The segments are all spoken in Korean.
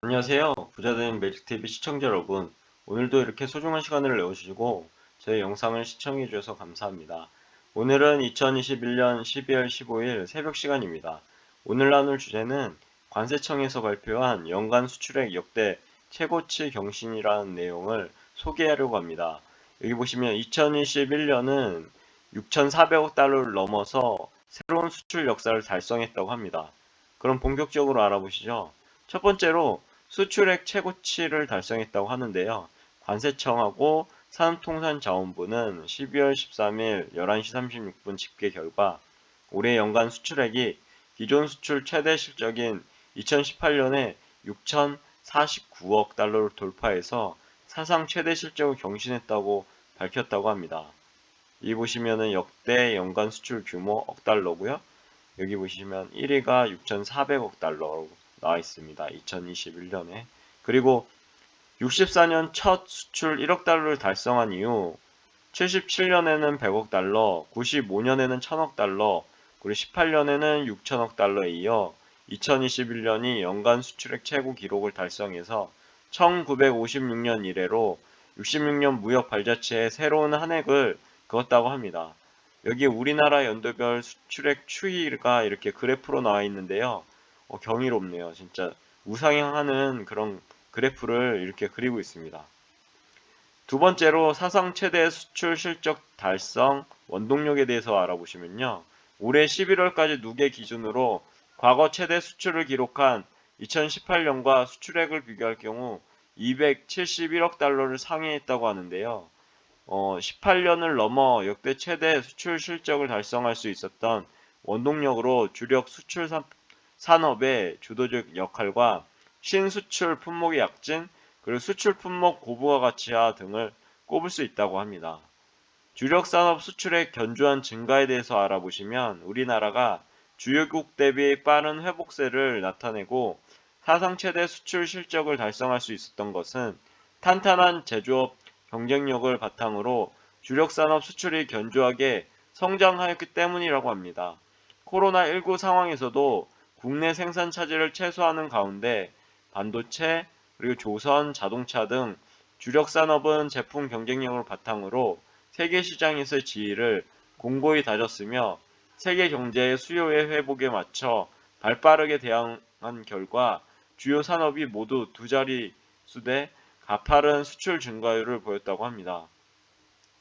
안녕하세요. 부자된 매직TV 시청자 여러분. 오늘도 이렇게 소중한 시간을 내어주시고 저희 영상을 시청해 주셔서 감사합니다. 오늘은 2021년 12월 15일 새벽 시간입니다. 오늘 나눌 주제는 관세청에서 발표한 연간 수출액 역대 최고치 경신이라는 내용을 소개하려고 합니다. 여기 보시면 2021년은 6,400억 달러를 넘어서 새로운 수출 역사를 달성했다고 합니다. 그럼 본격적으로 알아보시죠. 첫 번째로 수출액 최고치를 달성했다고 하는데요. 관세청하고 산업통상자원부는 12월 13일 11시 36분 집계 결과 올해 연간 수출액이 기존 수출 최대 실적인 2018년에 6,049억 달러를 돌파해서 사상 최대 실적을 경신했다고 밝혔다고 합니다. 이 보시면은 역대 연간 수출 규모 억 달러고요. 여기 보시면 1위가 6,400억 달러로 나와 있습니다. 2021년에. 그리고 64년 첫 수출 1억 달러를 달성한 이후 77년에는 100억 달러, 95년에는 1000억 달러, 그리고 18년에는 6천억 달러에 이어 2021년이 연간 수출액 최고 기록을 달성해서 1956년 이래로 66년 무역 발자취의 새로운 한 획을 그었다고 합니다. 여기 우리나라 연도별 수출액 추이가 이렇게 그래프로 나와 있는데요. 경이롭네요. 진짜 우상향하는 그런 그래프를 이렇게 그리고 있습니다. 두 번째로 사상 최대 수출 실적 달성 원동력에 대해서 알아보시면요. 올해 11월까지 누계 기준으로 과거 최대 수출을 기록한 2018년과 수출액을 비교할 경우 271억 달러를 상회했다고 하는데요. 18년을 넘어 역대 최대 수출 실적을 달성할 수 있었던 원동력으로 주력 수출 산업의 주도적 역할과 신수출 품목의 약진, 그리고 수출 품목 고부가 가치화 등을 꼽을 수 있다고 합니다. 주력 산업 수출의 견조한 증가에 대해서 알아보시면 우리나라가 주요국 대비 빠른 회복세를 나타내고 사상 최대 수출 실적을 달성할 수 있었던 것은 탄탄한 제조업 경쟁력을 바탕으로 주력 산업 수출이 견조하게 성장하였기 때문이라고 합니다. 코로나19 상황에서도 국내 생산 차질을 최소화하는 가운데 반도체, 그리고 조선, 자동차 등 주력 산업은 제품 경쟁력을 바탕으로 세계 시장에서의 지위를 공고히 다졌으며 세계 경제의 수요의 회복에 맞춰 발빠르게 대응한 결과 주요 산업이 모두 두 자릿수대 가파른 수출 증가율을 보였다고 합니다.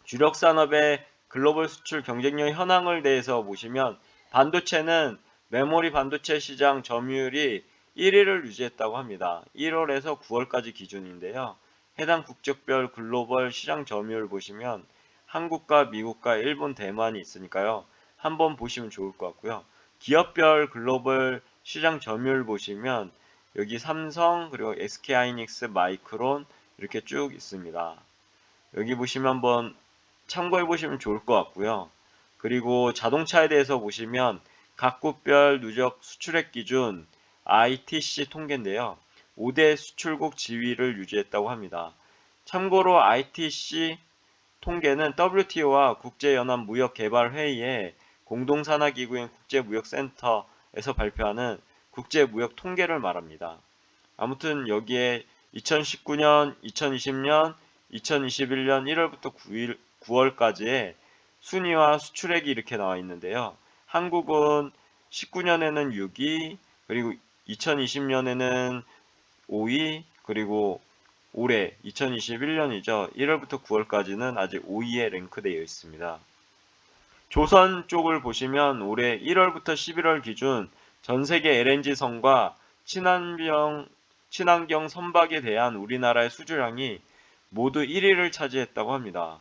주력 산업의 글로벌 수출 경쟁력 현황을 대해서 보시면 반도체는 메모리 반도체 시장 점유율이 1위를 유지했다고 합니다. 1월에서 9월까지 기준인데요. 해당 국적별 글로벌 시장 점유율 보시면 한국과 미국과 일본, 대만이 있으니까요. 한번 보시면 좋을 것 같고요. 기업별 글로벌 시장 점유율 보시면 여기 삼성, 그리고 SK하이닉스, 마이크론 이렇게 쭉 있습니다. 여기 보시면 한번 참고해 보시면 좋을 것 같고요. 그리고 자동차에 대해서 보시면 각국별 누적 수출액 기준 ITC 통계인데요. 5대 수출국 지위를 유지했다고 합니다. 참고로 ITC 통계는 WTO와 국제연합무역개발회의의 공동산하기구인 국제무역센터에서 발표하는 국제무역 통계를 말합니다. 아무튼 여기에 2019년, 2020년, 2021년 1월부터 9월까지의 순위와 수출액이 이렇게 나와 있는데요. 한국은 19년에는 6위, 그리고 2020년에는 5위, 그리고 올해 2021년이죠. 1월부터 9월까지는 아직 5위에 랭크되어 있습니다. 조선 쪽을 보시면 올해 1월부터 11월 기준 전 세계 LNG선과 친환경 선박에 대한 우리나라의 수주량이 모두 1위를 차지했다고 합니다.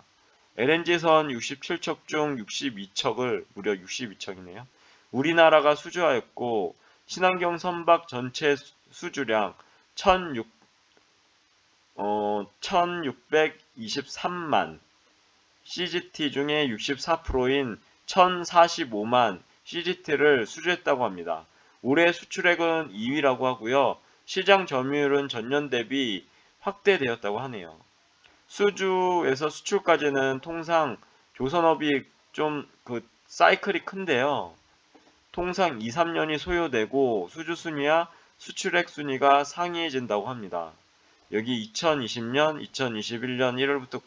LNG선 67척 중 62척을 무려 62척이네요. 우리나라가 수주하였고 친환경 선박 전체 수주량 1623만 CGT 중에 64%인 1045만 CGT를 수주했다고 합니다. 올해 수출액은 2위라고 하고요. 시장 점유율은 전년 대비 확대되었다고 하네요. 수주에서 수출까지는 통상 조선업이 좀 사이클이 큰데요. 통상 2, 3년이 소요되고 수주 순위와 수출액 순위가 상이해진다고 합니다. 여기 2020년, 2021년 1월부터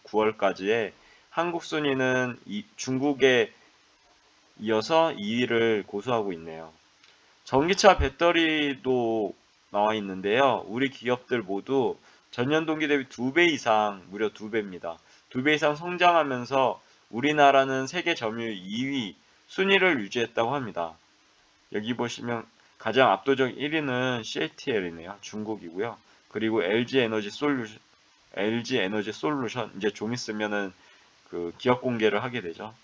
9월까지의 한국 순위는 중국에 이어서 2위를 고수하고 있네요. 전기차 배터리도 나와 있는데요. 우리 기업들 모두 전년 동기 대비 2배 이상, 무려 2배입니다. 2배 이상 성장하면서 우리나라는 세계 점유율 2위 순위를 유지했다고 합니다. 여기 보시면 가장 압도적 1위는 CATL이네요. 중국이고요. 그리고 LG 에너지 솔루션 이제 좀 있으면은 그 기업 공개를 하게 되죠.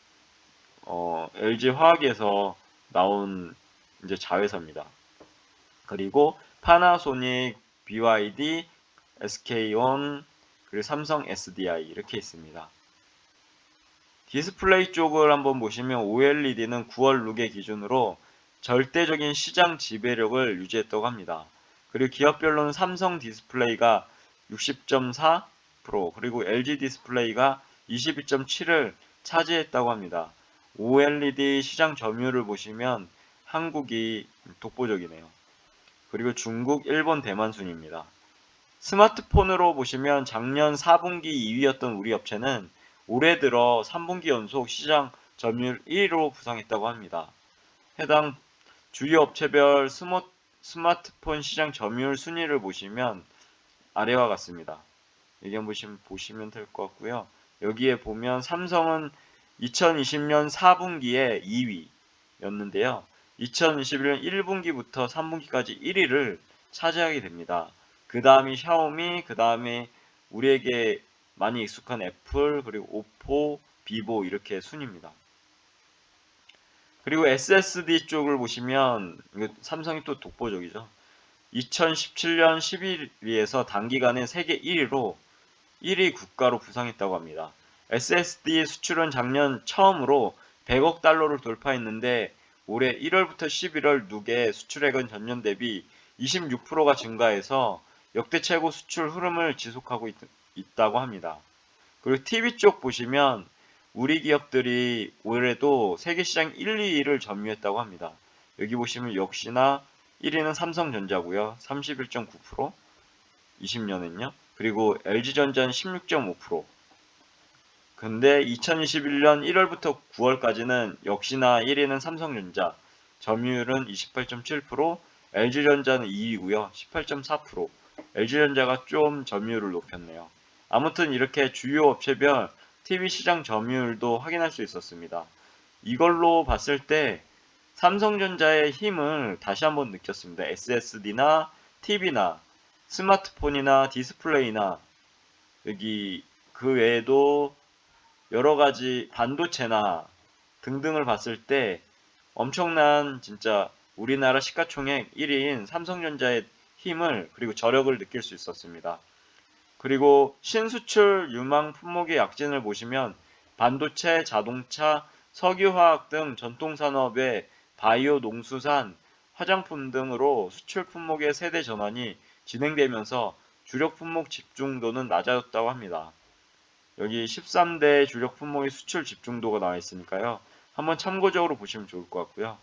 LG 화학에서 나온 이제 자회사입니다. 그리고 파나소닉, BYD, SK온, 그리고 삼성 SDI 이렇게 있습니다. 디스플레이 쪽을 한번 보시면 OLED는 9월 룩에 기준으로 절대적인 시장 지배력을 유지했다고 합니다. 그리고 기업별로는 삼성 디스플레이가 60.4%, 그리고 LG 디스플레이가 22.7을 차지했다고 합니다. OLED 시장 점유율을 보시면 한국이 독보적이네요. 그리고 중국, 일본, 대만 순입니다. 스마트폰으로 보시면 작년 4분기 2위였던 우리 업체는 올해 들어 3분기 연속 시장 점유율 1위로 부상했다고 합니다. 해당 주요 업체별 스마트폰 시장 점유율 순위를 보시면 아래와 같습니다. 여기 한번 보시면 될 것 같고요. 여기에 보면 삼성은 2020년 4분기에 2위였는데요. 2021년 1분기부터 3분기까지 1위를 차지하게 됩니다. 그 다음이 샤오미, 그 다음에 우리에게 많이 익숙한 애플, 그리고 오포, 비보 이렇게 순입니다. 그리고 SSD 쪽을 보시면 이거 삼성이 또 독보적이죠. 2017년 11위에서 단기간에 세계 1위로 1위 국가로 부상했다고 합니다. SSD 수출은 작년 처음으로 100억 달러를 돌파했는데 올해 1월부터 11월 누계 수출액은 전년 대비 26%가 증가해서 역대 최고 수출 흐름을 지속하고 있다고 합니다. 그리고 TV 쪽 보시면 우리 기업들이 올해도 세계시장 1, 2위를 점유했다고 합니다. 여기 보시면 역시나 1위는 삼성전자고요. 31.9%, 20년은요. 그리고 LG전자는 16.5%. 근데 2021년 1월부터 9월까지는 역시나 1위는 삼성전자, 점유율은 28.7%, LG전자는 2위고요. 18.4%. LG전자가 좀 점유율을 높였네요. 아무튼 이렇게 주요 업체별 TV 시장 점유율도 확인할 수 있었습니다. 이걸로 봤을 때 삼성전자의 힘을 다시 한번 느꼈습니다. SSD나 TV나 스마트폰이나 디스플레이나 여기 그 외에도 여러 가지 반도체나 등등을 봤을 때 엄청난 진짜 우리나라 시가총액 1위인 삼성전자의 힘을 그리고 저력을 느낄 수 있었습니다. 그리고 신수출 유망 품목의 약진을 보시면 반도체, 자동차, 석유화학 등 전통산업의 바이오, 농수산, 화장품 등으로 수출 품목의 세대 전환이 진행되면서 주력 품목 집중도는 낮아졌다고 합니다. 여기 13대 주력 품목의 수출 집중도가 나와 있으니까요. 한번 참고적으로 보시면 좋을 것 같고요.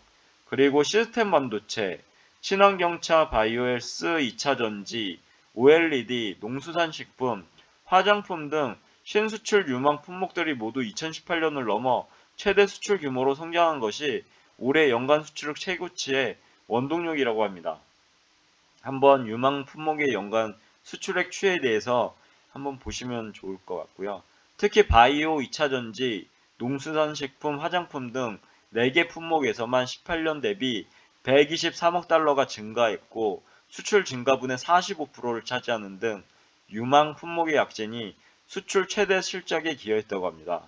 그리고 시스템 반도체, 친환경차, 바이오헬스, 2차전지, OLED, 농수산식품, 화장품 등 신수출 유망 품목들이 모두 2018년을 넘어 최대 수출 규모로 성장한 것이 올해 연간 수출액 최고치의 원동력이라고 합니다. 한번 유망 품목의 연간 수출액 추이에 대해서 한번 보시면 좋을 것 같고요. 특히 바이오, 2차전지, 농수산식품, 화장품 등 4개 품목에서만 18년 대비 123억 달러가 증가했고 수출 증가분의 45%를 차지하는 등 유망 품목의 약진이 수출 최대 실적에 기여했다고 합니다.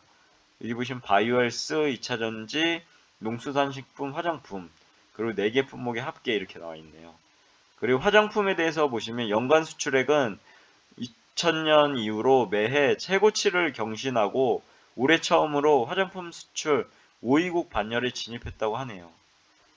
여기 보시면 바이오헬스, 2차전지, 농수산식품, 화장품 그리고 4개 품목의 합계 이렇게 나와 있네요. 그리고 화장품에 대해서 보시면 연간 수출액은 2000년 이후로 매해 최고치를 경신하고 올해 처음으로 화장품 수출 5위국 반열에 진입했다고 하네요.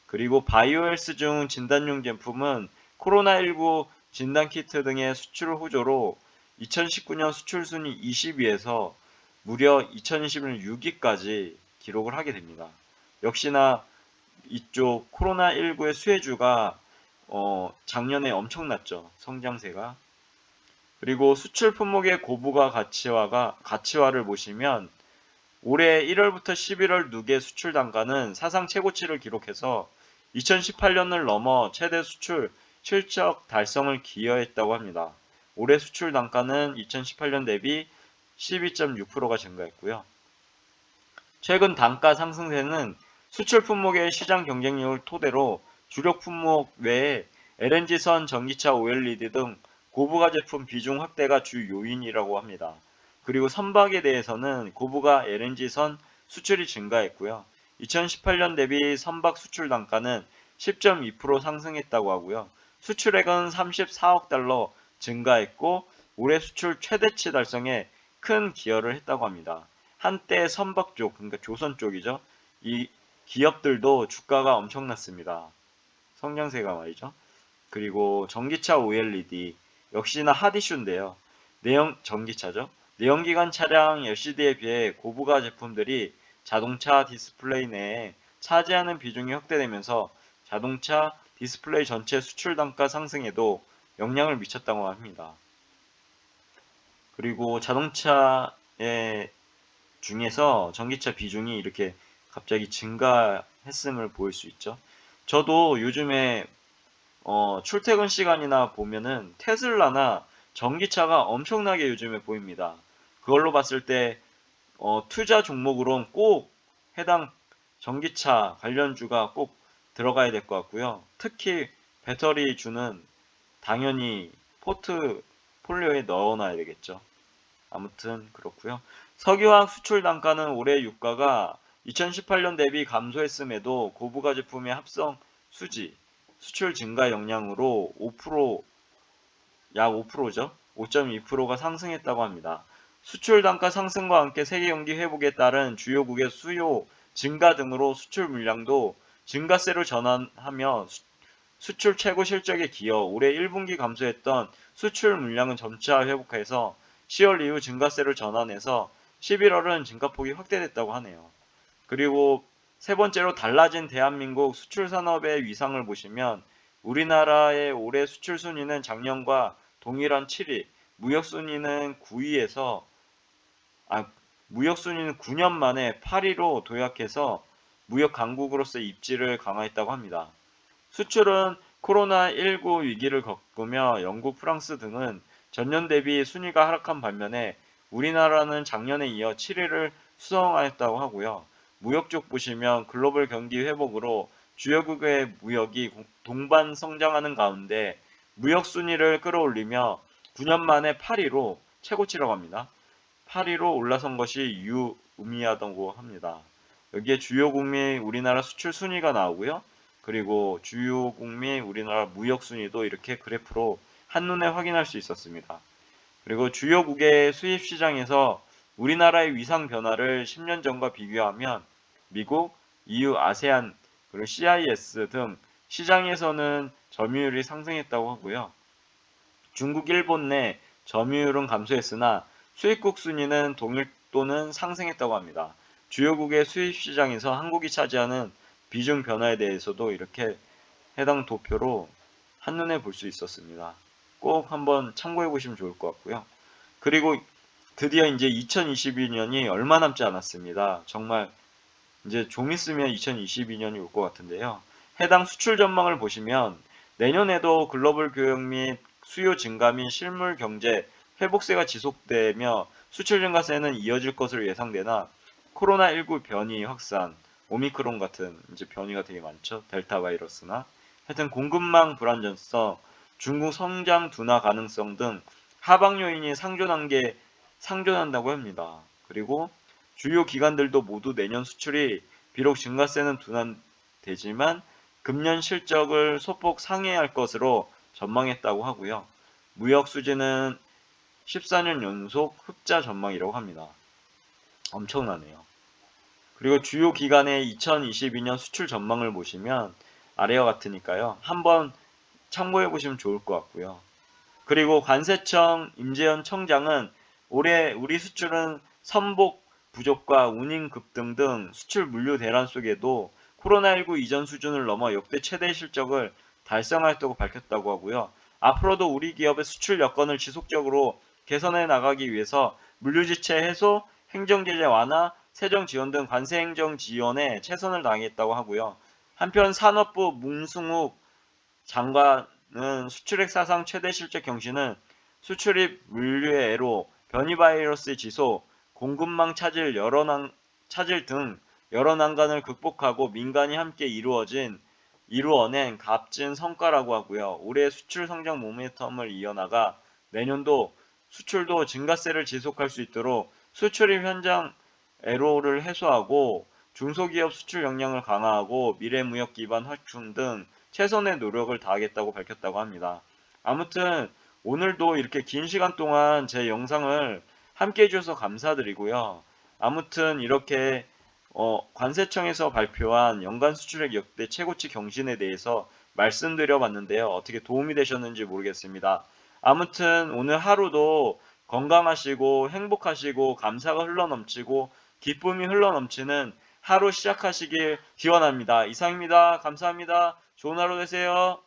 그리고 바이오헬스 중 진단용 제품은 코로나19 진단키트 등의 수출 호조로 2019년 수출 순위 20위에서 무려 2020년 6위까지 기록을 하게 됩니다. 역시나 이쪽 코로나19의 수혜주가 작년에 엄청났죠. 성장세가. 그리고 수출 품목의 고부가 가치화를 보시면 올해 1월부터 11월 누계 수출 단가는 사상 최고치를 기록해서 2018년을 넘어 최대 수출 실적 달성을 기여했다고 합니다. 올해 수출 단가는 2018년 대비 12.6%가 증가했고요. 최근 단가 상승세는 수출 품목의 시장 경쟁력을 토대로 주력 품목 외에 LNG선, 전기차, OLED 등 고부가 제품 비중 확대가 주 요인이라고 합니다. 그리고 선박에 대해서는 고부가 LNG선 수출이 증가했고요. 2018년 대비 선박 수출 단가는 10.2% 상승했다고 하고요. 수출액은 34억 달러 증가했고 올해 수출 최대치 달성에 큰 기여를 했다고 합니다. 한때 선박 쪽, 그러니까 조선 쪽이죠. 이 기업들도 주가가 엄청났습니다. 성장세가 말이죠. 그리고 전기차 OLED 역시나 핫 이슈인데요. 전기차죠. 내연기관 차량 LCD에 비해 고부가 제품들이 자동차 디스플레이 내에 차지하는 비중이 확대되면서 자동차 디스플레이 전체 수출 단가 상승에도 영향을 미쳤다고 합니다. 그리고 자동차의 중에서 전기차 비중이 이렇게 갑자기 증가했음을 보일 수 있죠. 저도 요즘에 출퇴근 시간이나 보면은 테슬라나 전기차가 엄청나게 요즘에 보입니다. 그걸로 봤을 때 투자 종목으로는 꼭 해당 전기차 관련주가 꼭 들어가야 될 것 같고요. 특히 배터리주는 당연히 포트폴리오에 넣어놔야 되겠죠. 아무튼 그렇고요. 석유화학 수출 단가는 올해 유가가 2018년 대비 감소했음에도 고부가 제품의 합성 수지, 수출 증가 영향으로 5%, 약 5%죠. 5.2%가 상승했다고 합니다. 수출 단가 상승과 함께 세계 경기 회복에 따른 주요국의 수요 증가 등으로 수출 물량도 증가세로 전환하며 수출 최고 실적에 기여 올해 1분기 감소했던 수출 물량은 점차 회복해서 10월 이후 증가세로 전환해서 11월은 증가폭이 확대됐다고 하네요. 그리고 세 번째로 달라진 대한민국 수출 산업의 위상을 보시면 우리나라의 올해 수출 순위는 작년과 동일한 7위, 무역 순위는 9위에서 무역 순위는 9년 만에 8위로 도약해서 무역 강국으로서의 입지를 강화했다고 합니다. 수출은 코로나19 위기를 겪으며 영국, 프랑스 등은 전년 대비 순위가 하락한 반면에 우리나라는 작년에 이어 7위를 수성하였다고 하고요. 무역 쪽 보시면 글로벌 경기 회복으로 주요국의 무역이 동반 성장하는 가운데 무역 순위를 끌어올리며 9년 만에 8위로 최고치라고 합니다. 8위로 올라선 것이 유의미하다고 합니다. 여기에 주요국 및 우리나라 수출 순위가 나오고요. 그리고 주요국 및 우리나라 무역 순위도 이렇게 그래프로 한눈에 확인할 수 있었습니다. 그리고 주요국의 수입 시장에서 우리나라의 위상 변화를 10년 전과 비교하면 미국, EU, 아세안, 그리고 CIS 등 시장에서는 점유율이 상승했다고 하고요. 중국, 일본 내 점유율은 감소했으나 수입국 순위는 동일 또는 상승했다고 합니다. 주요국의 수입 시장에서 한국이 차지하는 비중 변화에 대해서도 이렇게 해당 도표로 한눈에 볼 수 있었습니다. 꼭 한번 참고해 보시면 좋을 것 같고요. 그리고 드디어 이제 2022년이 얼마 남지 않았습니다. 정말 이제 좀 있으면 2022년이 올 것 같은데요. 해당 수출 전망을 보시면 내년에도 글로벌 교역 및 수요 증가 및 실물 경제 회복세가 지속되며 수출 증가세는 이어질 것으로 예상되나 코로나19 변이 확산, 오미크론 같은 이제 변이가 되게 많죠. 델타 바이러스나 하여튼 공급망 불안정성, 중국 성장 둔화 가능성 등 하방 요인이 상존한다고 합니다. 그리고 주요 기관들도 모두 내년 수출이 비록 증가세는 둔화되지만 금년 실적을 소폭 상회할 것으로 전망했다고 하고요. 무역 수지는 14년 연속 흑자 전망이라고 합니다. 엄청나네요. 그리고 주요 기관의 2022년 수출 전망을 보시면 아래와 같으니까요. 한번 참고해 보시면 좋을 것 같고요. 그리고 관세청 임재현 청장은 올해 우리 수출은 선복 부족과 운임 급등 등 수출 물류 대란 속에도 코로나19 이전 수준을 넘어 역대 최대 실적을 달성하였다고 밝혔다고 하고요. 앞으로도 우리 기업의 수출 여건을 지속적으로 개선해 나가기 위해서 물류지체 해소, 행정제재 완화, 세정 지원 등 관세 행정 지원에 최선을 다하겠다고 하고요. 한편 산업부 문승욱 장관은 수출액 사상 최대 실적 경신은 수출입 물류의 애로, 변이 바이러스의 지소, 공급망 차질 등 여러 난관을 극복하고 민간이 함께 이루어낸 값진 성과라고 하고요. 올해 수출 성장 모멘텀을 이어나가 내년도 수출도 증가세를 지속할 수 있도록 수출입 현장 애로를 해소하고 중소기업 수출 역량을 강화하고 미래무역 기반 확충 등 최선의 노력을 다하겠다고 밝혔다고 합니다. 아무튼 오늘도 이렇게 긴 시간 동안 제 영상을 함께 해주셔서 감사드리고요. 아무튼 이렇게 관세청에서 발표한 연간 수출액 역대 최고치 경신에 대해서 말씀드려 봤는데요. 어떻게 도움이 되셨는지 모르겠습니다. 아무튼 오늘 하루도 건강하시고 행복하시고 감사가 흘러넘치고 기쁨이 흘러넘치는 하루 시작하시길 기원합니다. 이상입니다. 감사합니다. 좋은 하루 되세요.